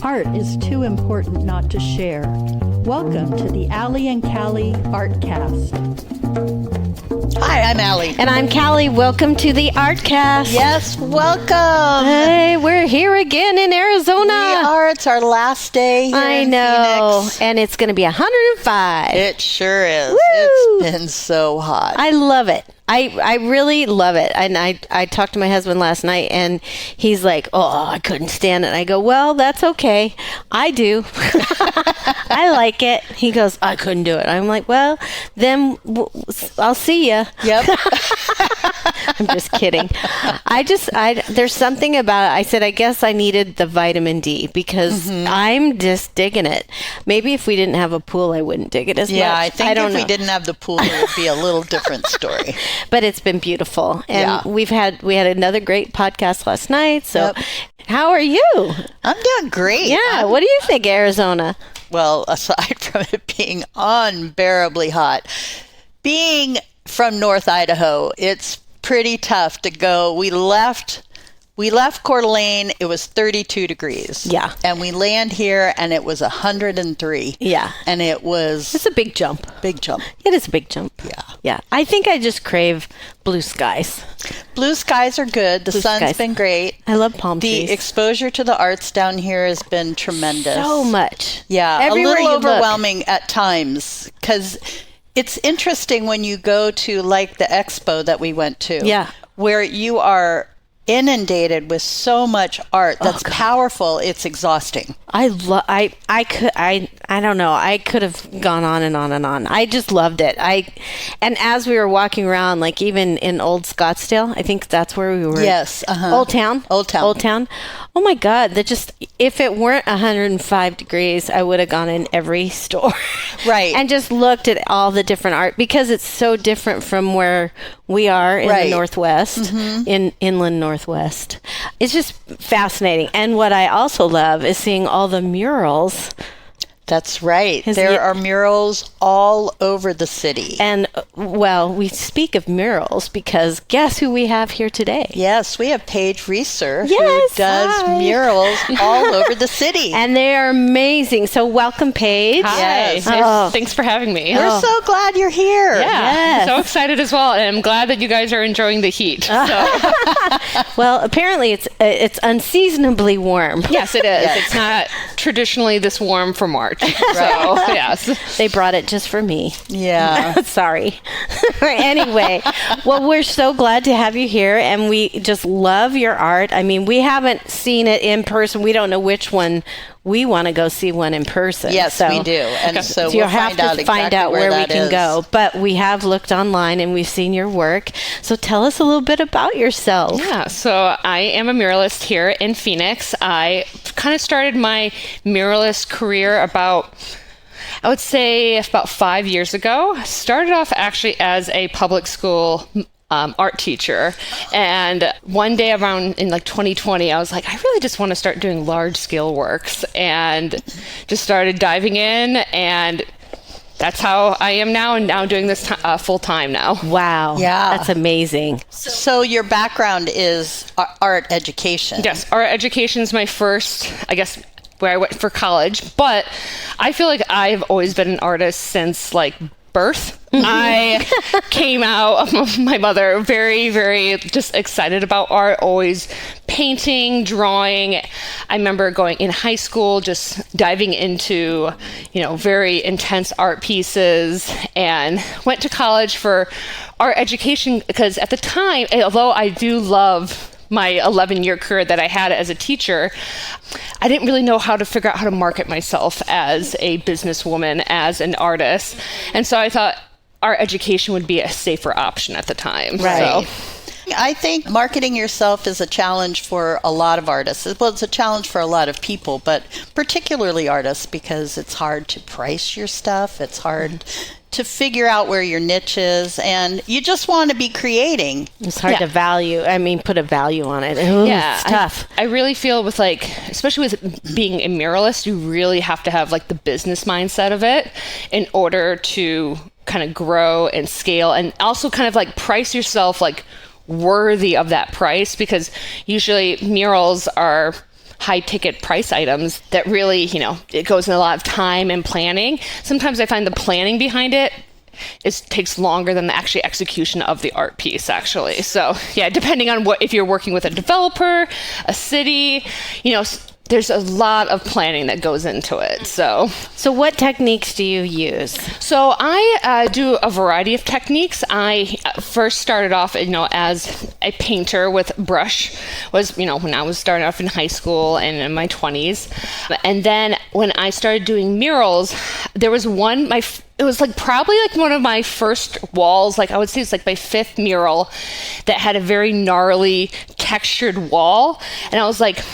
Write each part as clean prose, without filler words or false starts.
Art is too important not to share. Welcome to the Allie and Callie Artcast. Hi, I'm Allie. And I'm Callie. Welcome to the Artcast. Yes, welcome. Hey, we're here again in Arizona. We are. It's our last day here I in know. Phoenix. And it's going to be 105. It sure is. Woo! It's been so hot. I love it. I really love it. And I talked to my husband last night, and he's like, oh, I couldn't stand it. And I go, well, that's okay. I do. I like it. He goes, I couldn't do it. I'm like, well, then I'll see ya. Yep. I'm just kidding. There's something about it. I said, I guess I needed the vitamin D because I'm just digging it. Maybe if we didn't have a pool, I wouldn't dig it as much. Yeah, I think don't if know. we didn't have the pool, it would be a little different story. But it's been beautiful. And we had another great podcast last night. So how are you? I'm doing great. Yeah. What do you think, Arizona? Well, aside from it being unbearably hot, being from North Idaho, it's pretty tough to go. We left Coeur d'Alene, it was 32 degrees. Yeah. And we land here and it was 103. Yeah. And It's a big jump. big jump. It is a big jump. Yeah. Yeah. I think I just crave blue skies. Blue skies are good. The sun's been great. I love palm trees. The exposure to the arts down here has been tremendous. So much. Yeah. Everywhere a little you look. overwhelming at times because it's interesting when you go to like the expo that we went to. Yeah. Where you are inundated with so much art that's powerful. It's exhausting. I don't know. I could have gone on and on and on. I just loved it. And as we were walking around, like even in Old Scottsdale, I think that's where we were. Yes. Old Town. Oh my God. If it weren't 105 degrees, I would have gone in every store. Right. And just looked at all the different art because it's so different from where we are in the Northwest, in inland Northwest. It's just fascinating. And what I also love is seeing all the murals. That's right. There are murals all over the city. And, well, we speak of murals because guess who we have here today? Yes, we have Paige Reesor who Yes, does hi. murals all over the city. And they are amazing. So welcome, Paige. Hi. Yes. Thanks for having me. We're so glad you're here. Yeah, Yes. I'm so excited as well, and I'm glad that you guys are enjoying the heat. So, Well, apparently it's unseasonably warm. yes, it is. Yes. It's not traditionally this warm for March. So, yes. They brought it just for me. Yeah. Sorry. Anyway, well, we're so glad to have you here, and we just love your art. I mean, we haven't seen it in person. We don't know which one. We want to go see one in person. Yes, so, we do. And so you'll we'll have to find out where we can go. But we have looked online and we've seen your work. So tell us a little bit about yourself. Yeah, so I am a muralist here in Phoenix. I kind of started my muralist career I would say about 5 years ago. Started off actually as a public school art teacher, and one day around in like 2020 I was like, I really just want to start doing large scale works, and just started diving in, and that's how I am now, and now doing this full time now. Wow. Yeah. That's amazing. So your background is art education. Yes, art education is my first, I guess, where I went for college, but I feel like I've always been an artist since like birth. I came out of my mother very, very just excited about art, always painting, drawing. I remember going in high school, just diving into, very intense art pieces, and went to college for art education because at the time, although I do love my 11-year career that I had as a teacher, I didn't really know how to figure out how to market myself as a businesswoman, as an artist. And so I thought art education would be a safer option at the time. Right. So, I think marketing yourself is a challenge for a lot of artists. Well, it's a challenge for a lot of people, but particularly artists, because it's hard to price your stuff. It's hard to figure out where your niche is, and you just want to be creating. It's hard to put a value on it. Ooh, yeah, it's tough. I really feel with especially with being a muralist, you really have to have the business mindset of it in order to kind of grow and scale, and also kind of price yourself worthy of that price, because usually murals are high ticket price items that really, it goes in a lot of time and planning. Sometimes I find the planning behind it takes longer than the actual execution of the art piece, actually. So yeah, depending on if you're working with a developer, a city, there's a lot of planning that goes into it. So what techniques do you use? So I do a variety of techniques. I first started off, as a painter with brush, when I was starting off in high school and in my 20s. And then when I started doing murals, there was it was probably one of my first walls. I would say it's my fifth mural that had a very gnarly textured wall. And I was like,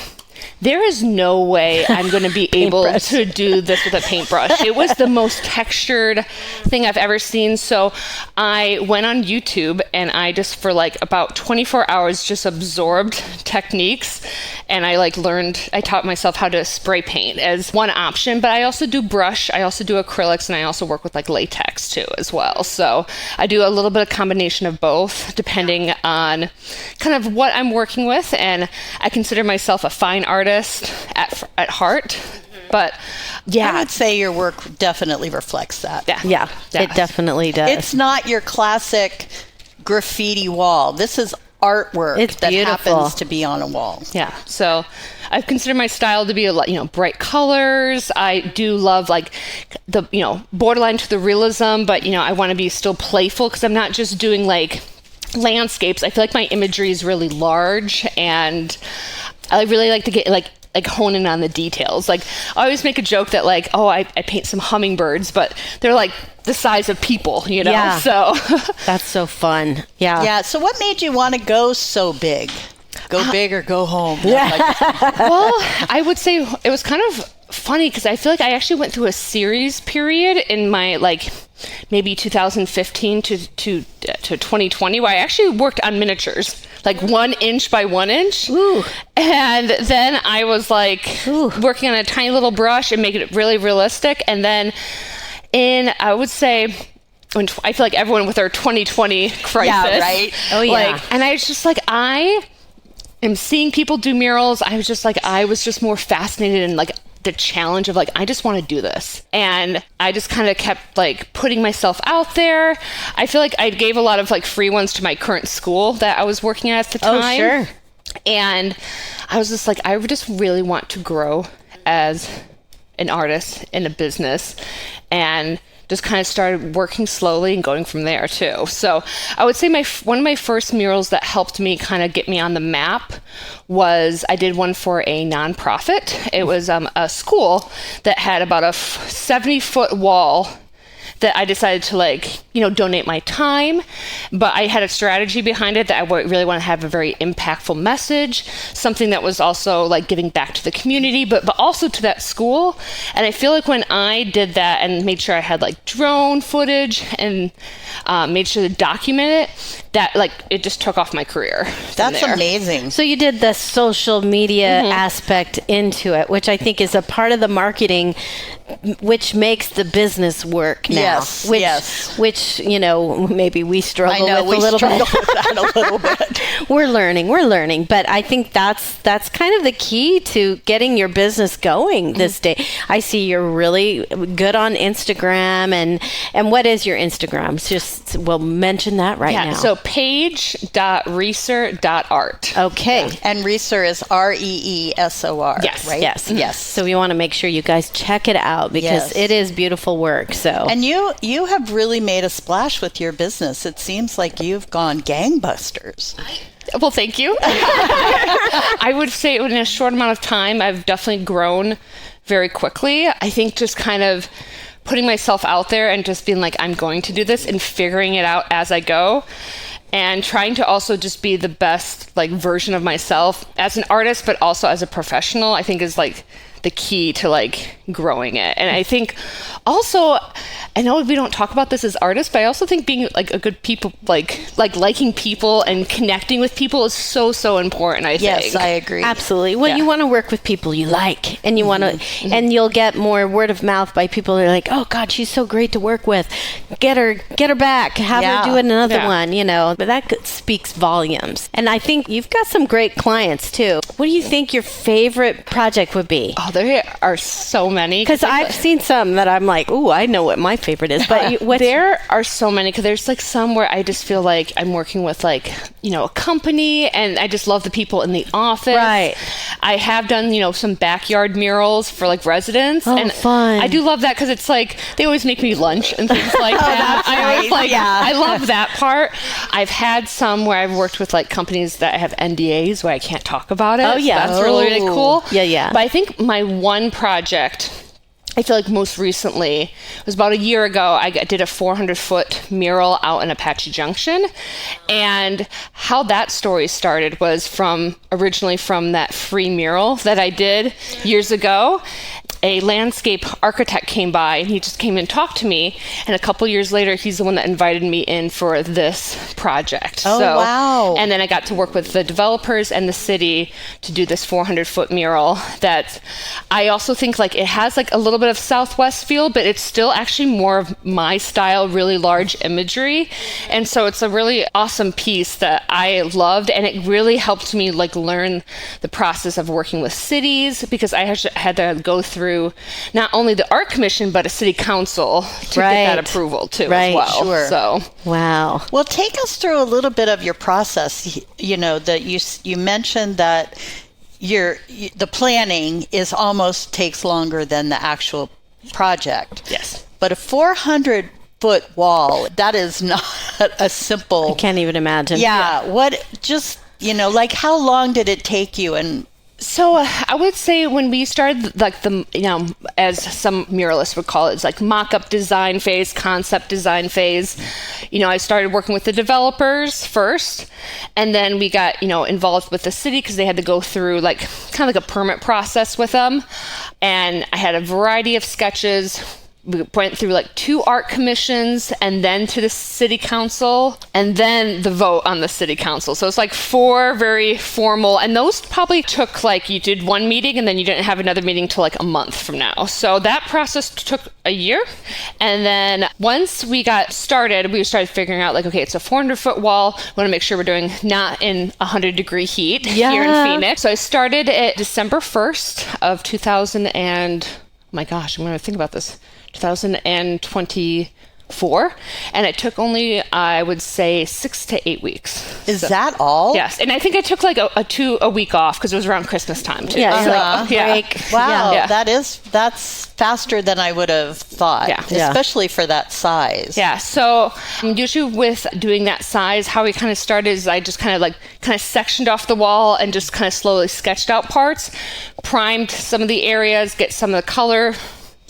there is no way I'm going to be able to do this with a paintbrush. It was the most textured thing I've ever seen. So I went on YouTube and I just for about 24 hours just absorbed techniques, and I taught myself how to spray paint as one option, but I also do brush, I also do acrylics, and I also work with latex too as well. So I do a little bit of combination of both depending on kind of what I'm working with, and I consider myself a fine artist at heart. But yeah, I would say your work definitely reflects that. Yeah, it definitely does. It's not your classic graffiti wall. This is artwork that happens to be on a wall. Yeah. So I consider my style to be bright colors. I do love the borderline to the realism, but I want to be still playful, because I'm not just doing landscapes. I feel like my imagery is really large, and I really like to get hone in on the details. I always make a joke that I paint some hummingbirds, but they're the size of people, Yeah. So that's so fun. Yeah. Yeah. So what made you want to go so big? Go big or go home? Yeah. Well, I would say it was kind of funny, because I feel like I actually went through a series period in my maybe 2015 to 2020 where I actually worked on miniatures, 1 inch by 1 inch. Ooh. And then I was working on a tiny little brush and making it really realistic. And then I would say, when I feel like everyone with their 2020 crisis. Yeah, right. Oh, yeah. And I was just I am seeing people do murals. I was just more fascinated in the challenge of I just want to do this. And I just kind of kept putting myself out there. I feel like I gave a lot of free ones to my current school that I was working at the time. Oh, sure. And I was just I just really want to grow as an artist in a business, and just kind of started working slowly and going from there too. So I would say one of my first murals that helped me kind of get me on the map was I did one for a nonprofit. It was a school that had about a 70-foot wall that I decided to donate my time, but I had a strategy behind it that I really want to have a very impactful message, something that was also giving back to the community, but also to that school. And I feel when I did that and made sure I had drone footage and made sure to document it, that it just took off my career. That's amazing. So you did the social media aspect into it, which I think is a part of the marketing, which makes the business work now. Yes. Which maybe we struggle with a little bit. with that a little bit. We're learning, but I think that's kind of the key to getting your business going this day. I see you're really good on Instagram, and what is your Instagram? We'll mention that right now. So paige.reesor.art. Okay. And Reesor is Reesor. Yes. Right? Yes. So we want to make sure you guys check it out, because it is beautiful work. So. And you have really made a splash with your business. It seems like you've gone gangbusters. Well, thank you. I would say in a short amount of time, I've definitely grown very quickly. I think just kind of putting myself out there and just being I'm going to do this and figuring it out as I go, and trying to also just be the best version of myself as an artist, but also as a professional, I think is the key to like growing it. And I think also, I know we don't talk about this as artists, but I also think being like a good people, like liking people and connecting with people is so important. I think. Yes, I agree. Absolutely. Well, you want to work with people you like, and you want to, and you'll get more word of mouth by people that are like, oh God, she's so great to work with. Get her back. Have her do another one. You know, but that speaks volumes. And I think you've got some great clients too. What do you think your favorite project would be? Oh, there are so many. Because I've seen some that I'm like, ooh, I know what my favorite is. But there are so many, because there's like some where I just feel like I'm working with like, you know, a company, and I just love the people in the office. Right. I have done, you know, some backyard murals for like residents. Oh, and fun. I do love that, because it's like, they always make me lunch and things like that. I always like, I love that part. I've had some where I've worked with like companies that have NDAs where I can't talk about it. Oh, yeah. So that's really cool. Yeah. But I think my one project, I feel like most recently, it was about a year ago, I did a 400-foot mural out in Apache Junction. And how that story started was originally from that free mural that I did years ago. A landscape architect came by, and he just came and talked to me. And a couple years later, he's the one that invited me in for this project. Oh, wow. And then I got to work with the developers and the city to do this 400-foot mural that I also think like it has like a little bit of Southwest feel, but it's still actually more of my style, really large imagery. And so it's a really awesome piece that I loved, and it really helped me like learn the process of working with cities, because I had to go through not only the art commission but a city council to get that approval too as well. Sure. So wow. Well, take us through a little bit of your process. You know that you mentioned that the planning takes longer than the actual project. Yes. But a 400-foot wall, that is not a simple. I can't even imagine. Yeah. Like how long did it take you? And so I would say when we started, like as some muralists would call it, it's like mock-up design phase, concept design phase. I started working with the developers first, and then we got, involved with the city because they had to go through like kind of like a permit process with them. And I had a variety of sketches. We went through like 2 art commissions, and then to the city council, and then the vote on the city council. So it's like 4 very formal, and those probably took like, you did 1 meeting and then you didn't have another meeting till like a month from now. So that process took a year. And then once we got started, we started figuring out like, okay, it's a 400-foot wall. We want to make sure we're doing not in 100-degree heat here in Phoenix. So I started it December 1st of 2000 and, oh my gosh, I'm going to think about this. 2024, and it took only, I would say, 6 to 8 weeks. Is that all? Yes, and I think I took like a week off because it was around Christmas time too. Yeah, break. Wow, Yeah. That's faster than I would have thought. Yeah. Especially for that size. Yeah. So usually with doing that size, how we kind of started is I just kind of sectioned off the wall and just kind of slowly sketched out parts, primed some of the areas, get some of the color.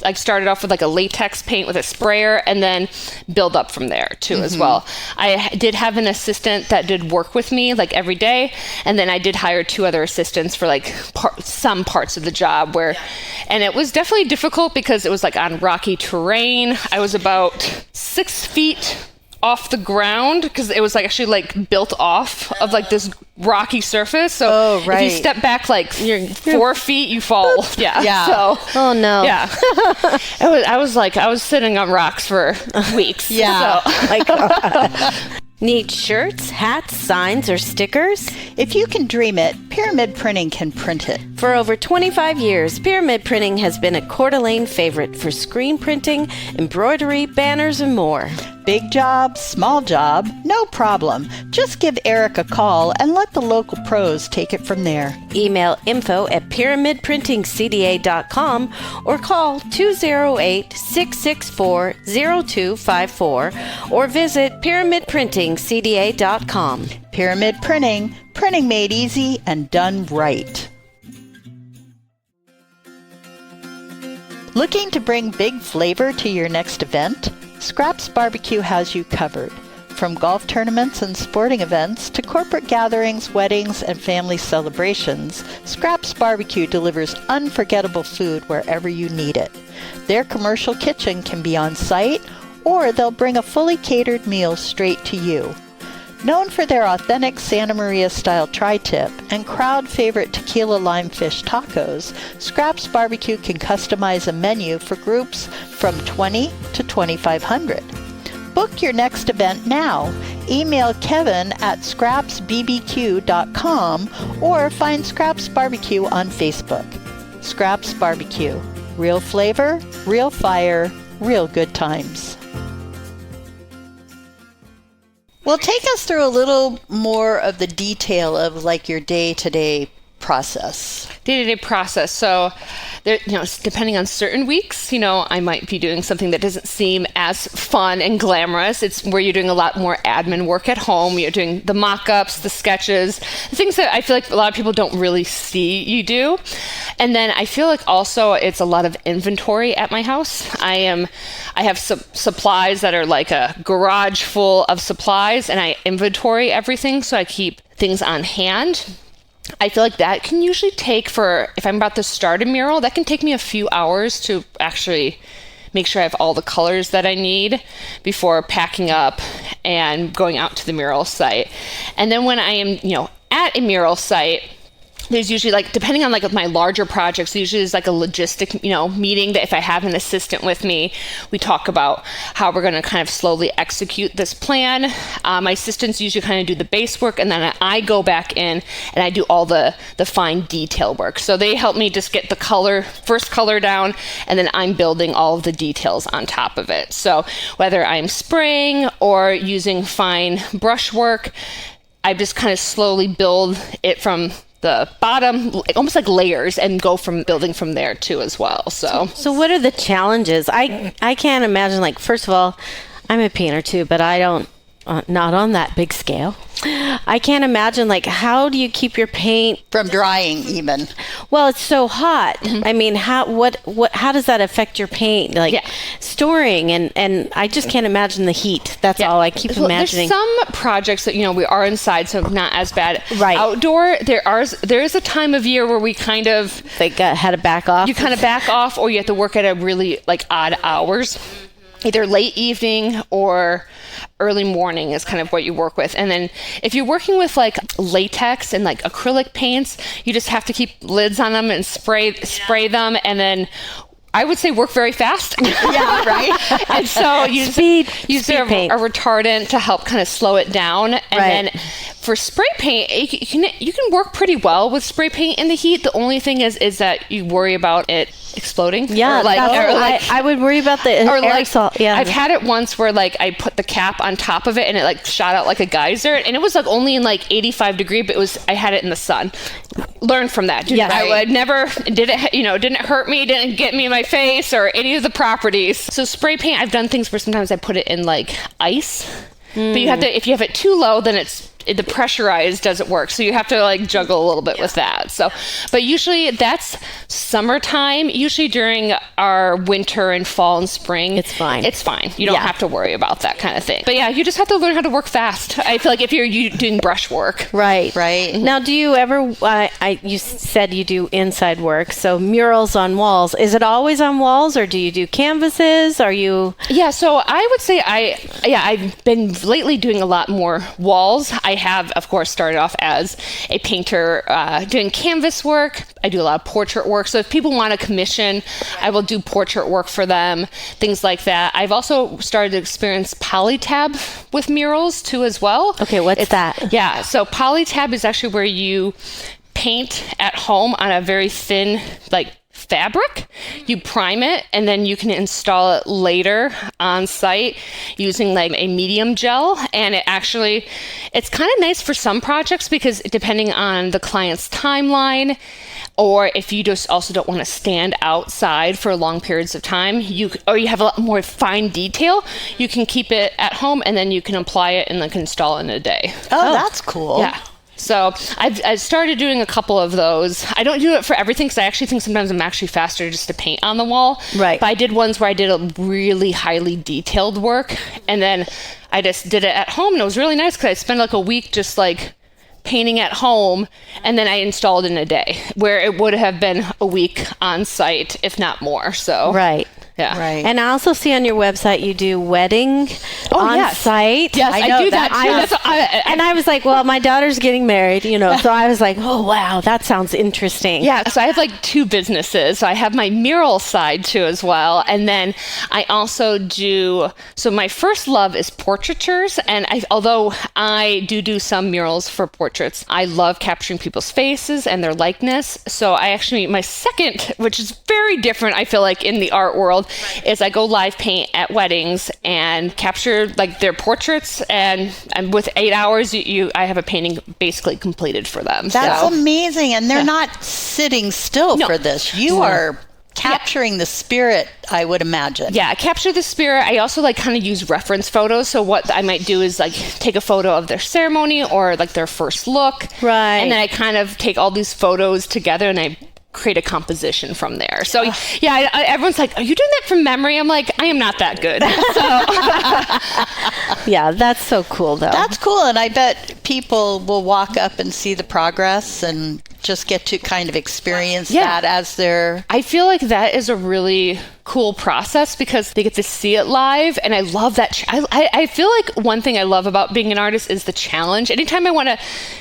I started off with like a latex paint with a sprayer, and then build up from there too as well. I did have an assistant that did work with me like every day, and then I did hire 2 other assistants for like some parts of the job and it was definitely difficult because it was like on rocky terrain. I was about 6 feet off the ground because it was like actually like built off of like this rocky surface. So if you step back like 4 feet, you fall. Yeah. So, oh no. Yeah. I was sitting on rocks for weeks. Yeah. So. My God. Need shirts, hats, signs, or stickers? If you can dream it, Pyramid Printing can print it. For over 25 years, Pyramid Printing has been a Coeur d'Alene favorite for screen printing, embroidery, banners, and more. Big job, small job, no problem. Just give Eric a call and let the local pros take it from there. Email info@pyramidprintingcda.com or call 208-664-0254 or visit pyramidprintingcda.com. Pyramid Printing, printing made easy and done right. Looking to bring big flavor to your next event? Scraps Barbecue has you covered. From golf tournaments and sporting events to corporate gatherings, weddings, and family celebrations, Scraps Barbecue delivers unforgettable food wherever you need it. Their commercial kitchen can be on site, or they'll bring a fully catered meal straight to you. Known for their authentic Santa Maria-style tri-tip and crowd-favorite tequila lime fish tacos, Scraps Barbecue can customize a menu for groups from 20 to 2,500. Book your next event now. Email Kevin at scrapsbbq.com or find Scraps Barbecue on Facebook. Scraps Barbecue. Real flavor, real fire, real good times. Well, take us through a little more of the detail of like your day-to-day process. Day-to-day process. So, there, depending on certain weeks, I might be doing something that doesn't seem as fun and glamorous. It's where you're doing a lot more admin work at home. You're doing the mock-ups, the sketches, the things that I feel like a lot of people don't really see you do. And then I feel like also it's a lot of inventory at my house. I have some supplies that are like a garage full of supplies, and I inventory everything, so I keep things on hand. I feel like that can usually take if I'm about to start a mural, that can take me a few hours to actually make sure I have all the colors that I need before packing up and going out to the mural site. And then when I am, at a mural site, there's usually depending on my larger projects, usually there's a logistic, meeting that if I have an assistant with me, we talk about how we're going to kind of slowly execute this plan. My assistants usually kind of do the base work, and then I go back in and I do all the fine detail work. So they help me just get the first color down, and then I'm building all of the details on top of it. So whether I'm spraying or using fine brush work, I just kind of slowly build it from the bottom, almost like layers, and go from building from there too as well. So what are the challenges? I can't imagine, first of all, I'm a painter too, but I don't, not on that big scale. I can't imagine, how do you keep your paint from drying even? Well, it's so hot. Mm-hmm. I mean, how does that affect your paint? Storing, and I just can't imagine the heat. That's all I keep imagining. There's some projects that, we are inside, so not as bad. Right. Outdoor, there is a time of year where we kind of... had to back off. You kind of back off, or you have to work at a really, odd hours. Either late evening or early morning is kind of what you work with. And then if you're working with latex and acrylic paints, you just have to keep lids on them and spray them, and then I would say work very fast. Yeah, right. And so use a retardant to help kind of slow it down. And then for spray paint, you can work pretty well with spray paint in the heat. The only thing is that you worry about it exploding. Yeah, I would worry about the aerosol. Yeah, I've had it once where I put the cap on top of it and it shot out like a geyser, and it was only in 85 degree, but I had it in the sun. Learn from that. Yeah, I would never didn't hurt me, didn't get me in my face or any of the properties. So spray paint, I've done things where sometimes I put it in ice, but you have to, if you have it too low, then the pressurized doesn't work, so you have to juggle a little bit with that. So, but usually that's summertime. Usually during our winter and fall and spring, it's fine. You don't have to worry about that kind of thing. But yeah, you just have to learn how to work fast. I feel like if you're doing brush work, right. Now, do you ever? You said you do inside work, so murals on walls. Is it always on walls, or do you do canvases? Are you? Yeah. So I would say I've been lately doing a lot more walls. I have, of course, started off as a painter doing canvas work. I do a lot of portrait work. So if people want a commission, I will do portrait work for them, things like that. I've also started to experience polytab with murals too as well. Okay, what's that? Yeah, so polytab is actually where you paint at home on a very thin, fabric. You prime it, and then you can install it later on site using a medium gel. And it's kind of nice for some projects because depending on the client's timeline, or if you just also don't want to stand outside for long periods of time, you have a lot more fine detail, you can keep it at home and then you can apply it and can install it in a day. Oh, that's cool. Yeah. So I've started doing a couple of those. I don't do it for everything because I actually think sometimes I'm actually faster just to paint on the wall. Right. But I did ones where I did a really highly detailed work, and then I just did it at home, and it was really nice because I spent like a week just like painting at home, and then I installed in a day, where it would have been a week on site, if not more. So Right. yeah. Right. And I also see on your website you do wedding on yes. site. Yes, I I, know do that that too. too. And I was like, well, my daughter's getting married, so I was like, oh, wow, that sounds interesting. Yeah, so I have like 2 businesses. So I have my mural side too as well. And then I also so my first love is portraitures. And although I do some murals for portraits, I love capturing people's faces and their likeness. So I actually, my second, which is very different, I feel like, in the art world, is I go live paint at weddings and capture like their portraits. And with 8 hours, I have a painting basically completed for them. That's So- amazing. And they're not sitting still for this. You are capturing the spirit, I would imagine. Yeah, capture the spirit. I also like kind of use reference photos. So what I might do is like take a photo of their ceremony or like their first look. Right. And then I kind of take all these photos together and I create a composition from there. So yeah, everyone's like, are you doing that from memory? I'm like, I am not that good. Yeah, that's so cool, though. That's cool. And I bet people will walk up and see the progress and just get to kind of experience that as their... I feel like that is a really cool process because they get to see it live, and I love that. I feel like one thing I love about being an artist is the challenge. Anytime I want to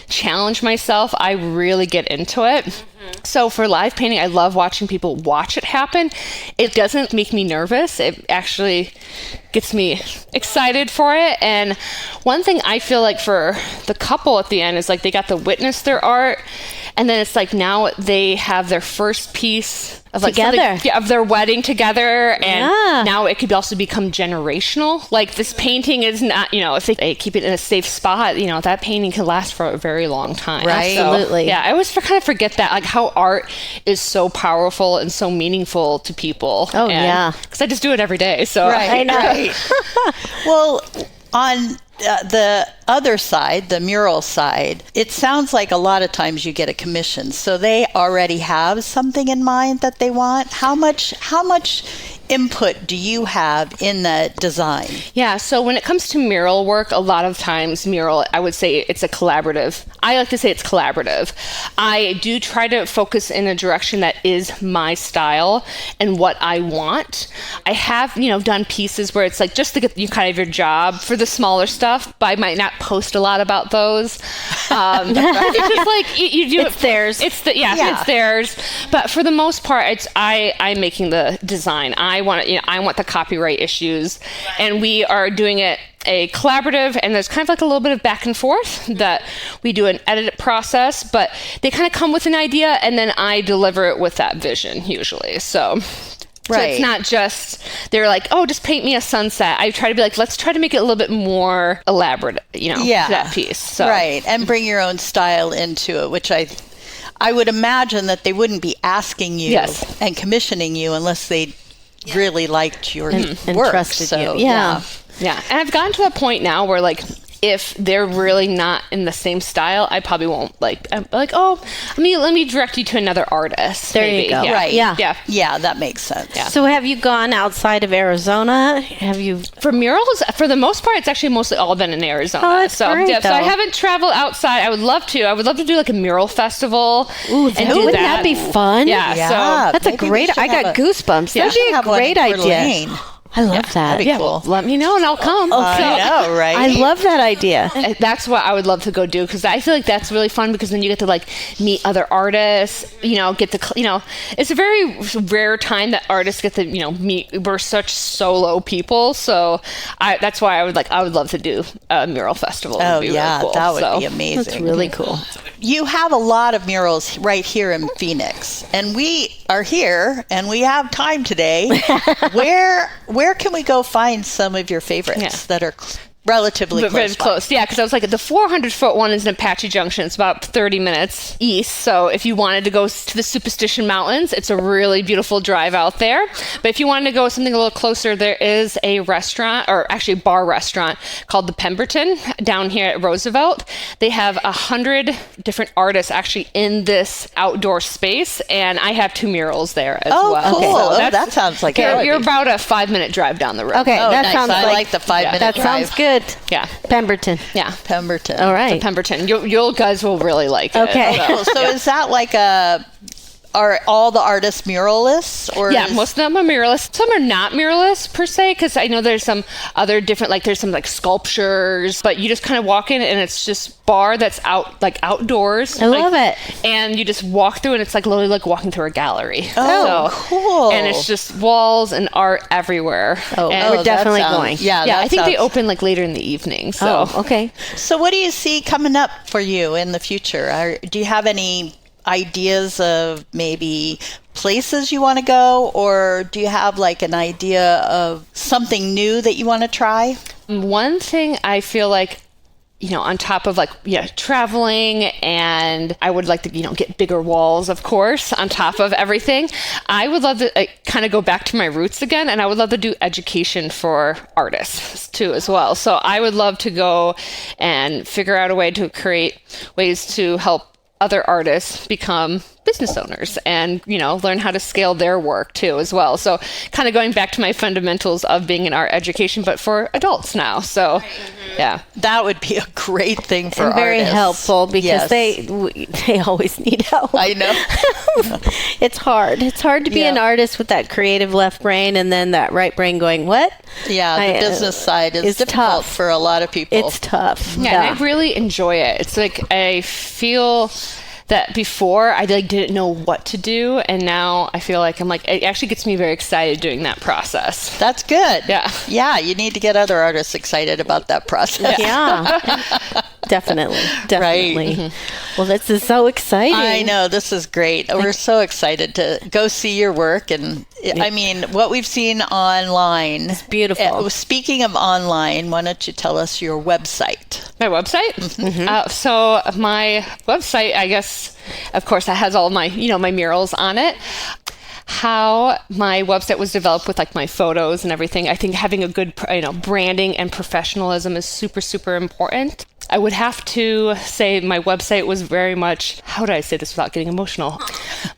challenge myself, I really get into it. So for live painting, I love watching people watch it happen. It doesn't make me nervous. It actually gets me excited for it. And one thing I feel like for the couple at the end is like they got to witness their art, and then it's like now they have their first piece of like together of their wedding together, and now it could also become generational. Like this painting is not, if they keep it in a safe spot, that painting can last for a very long time. Right. So, Absolutely. yeah, I always kind of forget that, like how art is so powerful and so meaningful to people. Oh, yeah. because I just do it every day. So Right, right. Well, on the other side, the mural side, it sounds like a lot of times you get a commission. So they already have something in mind that they want. How much input do you have in the design? Yeah, so when it comes to mural work, a lot of times mural, I would say it's a collaborative. I like to say it's collaborative. I do try to focus in a direction that is my style and what I want. I have, done pieces where it's like just to get you kind of your job for the smaller stuff, but I might not post a lot about those. It's just like you do It's theirs. It's theirs. But for the most part, I'm making the design. I want the copyright issues, and we are doing it a collaborative, and there's kind of like a little bit of back and forth that we do an edit process, but they kind of come with an idea and then I deliver it with that vision usually. So it's not just, they're like, oh, just paint me a sunset. I try to be like, let's try to make it a little bit more elaborate, that piece. So. Right, and bring your own style into it, which I would imagine that they wouldn't be asking you and commissioning you unless they really liked your work. trusted so, you. Yeah. Yeah, and I've gotten to a point now where like if they're really not in the same style, I probably won't I'm like, oh, let me direct you to another artist. There maybe. you go. Yeah. Right. Yeah. Yeah, that makes sense. Yeah. So have you gone outside of Arizona? Have you? For murals, for the most part, it's actually mostly all been in Arizona. Oh, that's great, so I though. haven't traveled outside. I would love to. I would love to do like a mural festival. Ooh, and do wouldn't that. that be fun? Yeah. Yeah. So That's a Maybe we great. should I got have a- goosebumps. Yeah. That'd be a Have one great in Coeur idea. d'Alene. I love that. That'd be cool. Let me know and I'll come. I know, right? I love that idea. That's what I would love to go do, because I feel like that's really fun, because then you get to like meet other artists, it's a very rare time that artists get to, meet. We're such solo people. So that's why I would love to do a mural festival. Oh, It'd be yeah, really cool. that would So, be amazing. That's really cool. You have a lot of murals right here in Phoenix, and we are here, and we have time today. Where can we go find some of your favorites that are relatively But very close by? close, yeah, because I was like, the 400-foot one is in Apache Junction. It's about 30 minutes east. So if you wanted to go to the Superstition Mountains, it's a really beautiful drive out there. But if you wanted to go something a little closer, there is a restaurant, or actually a bar restaurant, called the Pemberton down here at Roosevelt. They have 100 different artists actually in this outdoor space, and I have 2 murals there as Oh, well. cool. So Oh, that's- that sounds like you're, it would you're be. about a 5-minute drive down the road. Okay, Oh, that nice. sounds I like like the 5-minute that drive. sounds good. good. Yeah. Pemberton. Yeah. Pemberton. All right. The Pemberton. You guys will really like it. Okay. So is that like are all the artists muralists? Or Yeah, most of them are muralists. Some are not muralists per se, because I know there's some other different, like there's some like sculptures, but you just kind of walk in and it's just bar that's outdoors. I love it. And you just walk through and it's like literally like walking through a gallery. Oh, cool. And it's just walls and art everywhere. Oh, And we're definitely that sounds- going. Yeah, yeah, that I think they sounds- open like later in the evening. So Okay. So what do you see coming up for you in the future? Do you have any ideas of maybe places you want to go, or do you have like an idea of something new that you want to try? One thing I feel like, on top of like, traveling, and I would like to, get bigger walls, of course, on top of everything. I would love to kind of go back to my roots again, and I would love to do education for artists too, as well. So I would love to go and figure out a way to create ways to help other artists become business owners and, learn how to scale their work too as well. So kind of going back to my fundamentals of being in art education, but for adults now. So yeah. That would be a great thing for And very artists. helpful because Yes. they always need help. I know. It's hard. It's hard to be Yeah. an artist with that creative left brain and then that right brain going, what? Yeah, the business side is it's difficult tough. for a lot of people. It's tough. Yeah, and I really enjoy it. It's like I feel that before I didn't know what to do, and now I feel like it actually gets me very excited doing that process. That's good. Yeah. Yeah, you need to get other artists excited about that process. Yeah. Definitely. Definitely. Well, this is so exciting. I know, this is great. We're so excited to go see your work. And I mean, what we've seen online. It's beautiful. Speaking of online, why don't you tell us your website? My website? So my website, I guess, of course, that has all my, my murals on it. How my website was developed with like my photos and everything, I think having a good, branding and professionalism is super, super important. I would have to say my website was very much, how do I say this without getting emotional?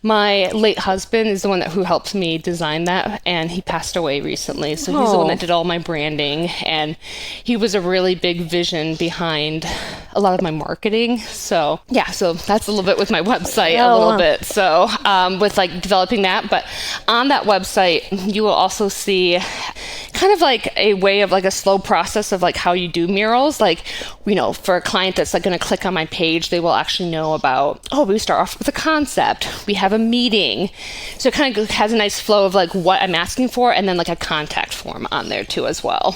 My late husband is the one who helped me design that, and he passed away recently. So he's the one that did all my branding, and he was a really big vision behind a lot of my marketing. So yeah, so that's a little bit with my website, a little bit. So with like developing that, but on that website, you will also see kind of like a way of like a slow process of like how you do murals. Like, for a client that's like going to click on my page, they will actually know about, we start off with a concept, we have a meeting. So it kind of has a nice flow of like what I'm asking for, and then like a contact form on there too as well.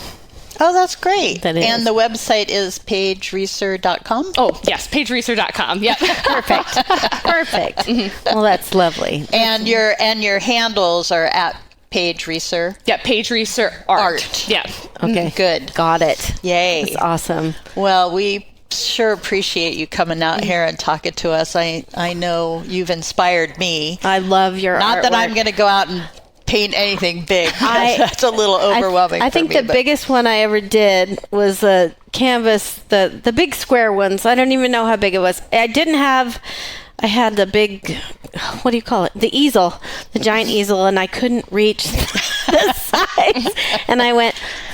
Oh, that's great. That is. And the website is paigereesor.com? Oh, yes, paigereesor.com. Yep. Perfect. Perfect. Well, that's lovely. And your handles are at Paige Reesor. Yeah, Paige Reesor Art. Yeah. Okay. Good. Got it. Yay. That's awesome. Well, we sure appreciate you coming out here and talking to us. I know you've inspired me. I love your Not that artwork. I'm going to go out and paint anything big. That's a little overwhelming I for think me, the but- biggest one I ever did was a canvas, the big square ones. I don't even know how big it was. I had the big, what do you call it? The easel, the giant easel, and I couldn't reach the size. And I went,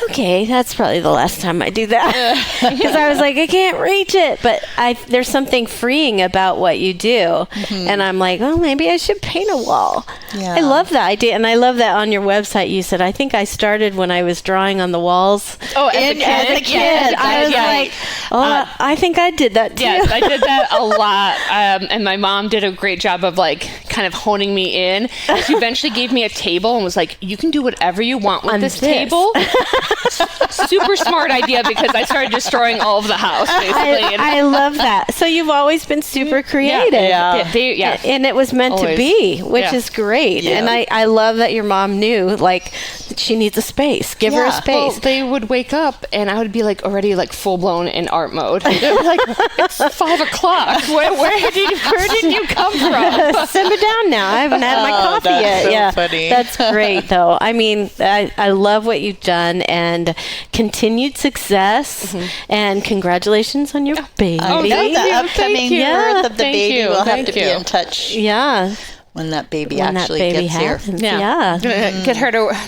okay, that's probably the last time I do that. Because I was like, I can't reach it. But there's something freeing about what you do. And I'm like, oh, maybe I should paint a wall. Yeah. I love that idea. And I love that on your website you said, I think I started when I was drawing on the walls. Oh, as a kid. As a kid. Yeah, I was like, I think I did that too. Yes, I did that a lot. And my mom did a great job of like kind of honing me in. She eventually gave me a table and was like, you can do whatever you want with this table. Super smart idea, because I started destroying all of the house basically. I love that. So you've always been super creative. Yeah. And it was meant to Always. be, which Yeah. is great. Yeah. And I love that your mom knew, like, she needs a space. Give her a Yeah. space. Well, they would wake up and I would be like already like full blown in art mode. They were like, it's 5 o'clock. Where did you come from? Simmer down now. I haven't had my coffee that's yet. so Yeah, funny. That's great, though. I mean, I love what you've done, and continued success, and congratulations on your baby. I know the upcoming you. birth of the Thank baby. you. We'll have Thank to be you. in touch. Yeah. when that baby when actually that baby gets here. happens. Yeah. Yeah.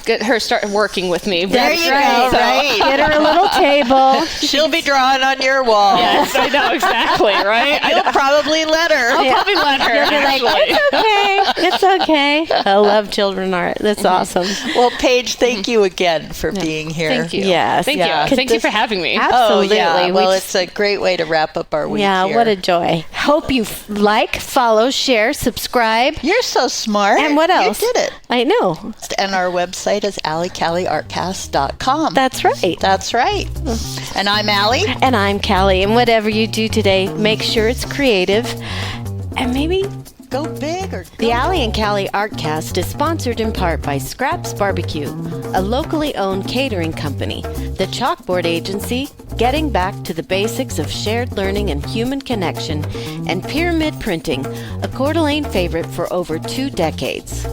Get her start working with me. There you go, right? Get her a little table. She'll be drawing on your wall. Yes, I know exactly, right? You'll probably let her. I'll probably let her. You'll be like, actually. it's okay. I love children art. That's awesome. Well, Paige, thank you again for being here. Thank you. Yes. Thank Yeah. you. Thank you for having me. Absolutely. Oh, yeah. We Well, just- it's a great way to wrap up our week yeah, here. what a joy. Hope you like, follow, share, subscribe. You're so smart. And what else? You did it. I know. And our website is AllieCallieArtcast.com. That's right. That's right. And I'm Allie. And I'm Callie. And whatever you do today, make sure it's creative. And maybe Go big or the Allie and Callie Artcast is sponsored in part by Scraps Barbecue, a locally owned catering company, the Chalkboard Agency, Getting Back to the Basics of Shared Learning and Human Connection, and Pyramid Printing, a Coeur d'Alene favorite for over 2 decades.